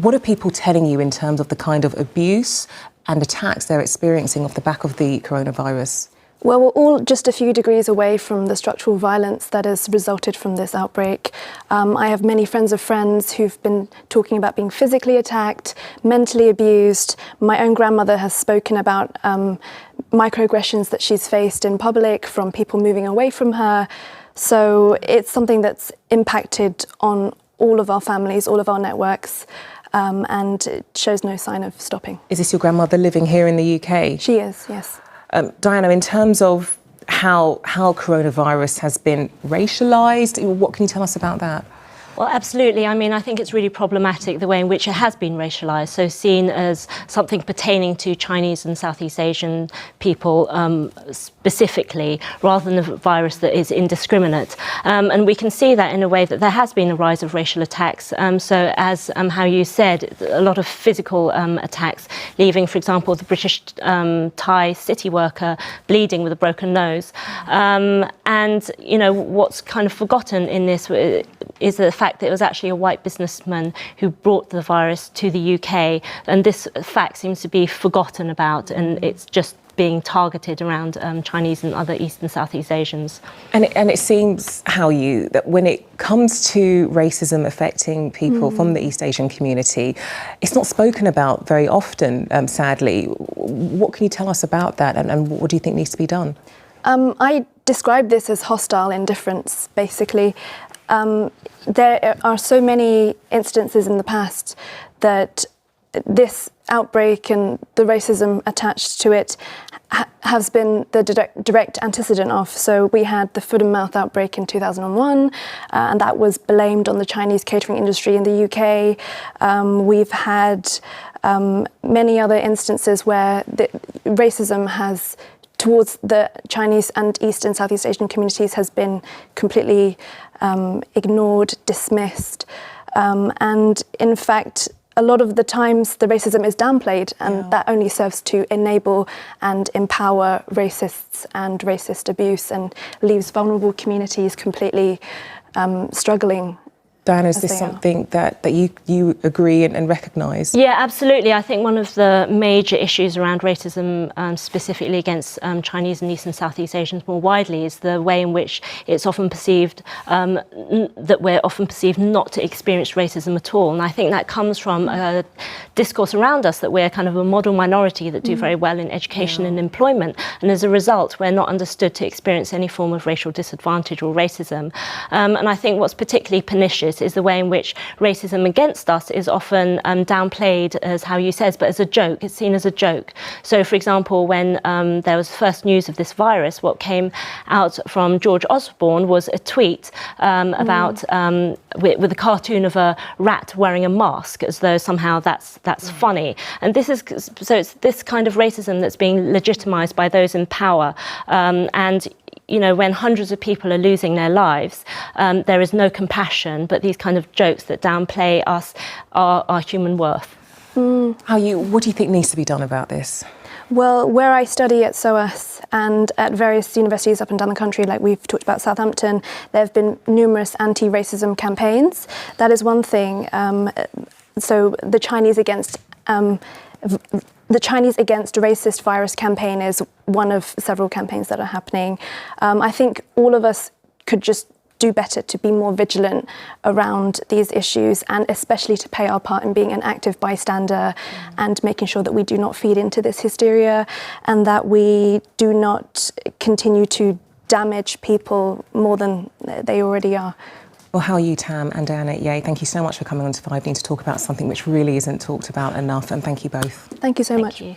What are people telling you in terms of the kind of abuse and attacks they're experiencing off the back of the coronavirus? Well, we're all just a few degrees away from the structural violence that has resulted from this outbreak. I have many friends of friends who've been talking about being physically attacked, mentally abused. My own grandmother has spoken about microaggressions that she's faced in public from people moving away from her. So it's something that's impacted on all of our families, all of our networks, and it shows no sign of stopping. Is this your grandmother living here in the UK? She is, yes. Diana, in terms of how coronavirus has been racialised, what can you tell us about that? Well, absolutely. I mean, I think it's really problematic the way in which it has been racialised, so seen as something pertaining to Chinese and Southeast Asian people specifically, rather than a virus that is indiscriminate. And we can see that in a way that there has been a rise of racial attacks. So as Hau-Yu said, a lot of physical attacks, leaving, for example, the British Thai city worker bleeding with a broken nose. And, you know, what's kind of forgotten in this is the fact that it was actually a white businessman who brought the virus to the UK, and this fact seems to be forgotten about, and it's just being targeted around Chinese and other East and Southeast Asians. And it seems, Hau-Yu, that when it comes to racism affecting people from the East Asian community, it's not spoken about very often, sadly. What can you tell us about that, and what do you think needs to be done? I describe this as hostile indifference, basically. There are so many instances in the past that this outbreak and the racism attached to it has been the direct antecedent of. So we had the foot and mouth outbreak in 2001, and that was blamed on the Chinese catering industry in the UK. We've had many other instances where the racism has towards the Chinese and East and Southeast Asian communities has been completely ignored, dismissed, and in fact a lot of the times the racism is downplayed, and that only serves to enable and empower racists and racist abuse, and leaves vulnerable communities completely struggling. Diana, is this something that you agree and recognise? Yeah, absolutely. I think one of the major issues around racism, specifically against Chinese and East and Southeast Asians more widely, is the way in which it's often perceived, that we're often perceived not to experience racism at all. And I think that comes from a discourse around us that we're kind of a model minority that do very well in education and employment. And as a result, we're not understood to experience any form of racial disadvantage or racism. And I think what's particularly pernicious is the way in which racism against us is often downplayed, as Hau-Yu says, but as a joke. It's seen as a joke. So, for example, when there was first news of this virus, what came out from George Osborne was a tweet about with a cartoon of a rat wearing a mask, as though somehow that's funny. And this is so it's this kind of racism that's being legitimised by those in power, and you know, when hundreds of people are losing their lives, there is no compassion, but these kind of jokes that downplay us, our human worth. Hau-Yu, what do you think needs to be done about this? Well, where I study at SOAS and at various universities up and down the country, like we've talked about Southampton, there have been numerous anti-racism campaigns. That is one thing. So the Chinese Against Racist Virus campaign is one of several campaigns that are happening. I think all of us could just do better to be more vigilant around these issues, and especially to play our part in being an active bystander and making sure that we do not feed into this hysteria, and that we do not continue to damage people more than they already are. Well, Hau-Yu Tam and Diana Yeh, thank you so much for coming on to 5 News to talk about something which really isn't talked about enough, and thank you both. Thank you so much. Thank you.